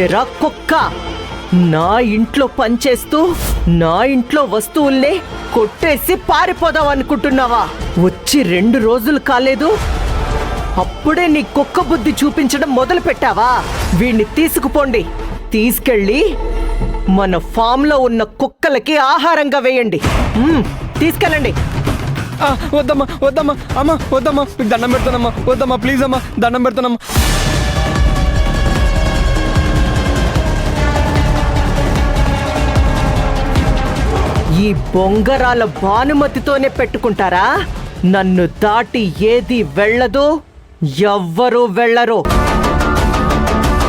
ఎరా కుక్క, నా ఇంట్లో పనిచేస్తూ నా ఇంట్లో వస్తువుల్నే కొట్టేసి పారిపోదాం అనుకుంటున్నావా? వచ్చి 2 రోజులు కాలేదు, అప్పుడే నీ కుక్క బుద్ధి చూపించడం మొదలు పెట్టావా? వీణ్ణి తీసుకుపోండి, తీసుకెళ్ళి మన ఫామ్లో ఉన్న కుక్కలకి ఆహారంగా వేయండి. తీసుకెళ్ళండి. వద్దమ్మా వద్దమ్మా, అమ్మా వద్దమ్మా, మీకు దండం పెడతానమ్మా, వద్దమ్మా ప్లీజ్ అమ్మా, దండం పెడతానమ్మా. ఈ బొంగరాల భానుమతితోనే పెట్టుకుంటారా? నన్ను దాటి ఏది వెళ్ళదు, ఎవ్వరూ వెళ్ళరు.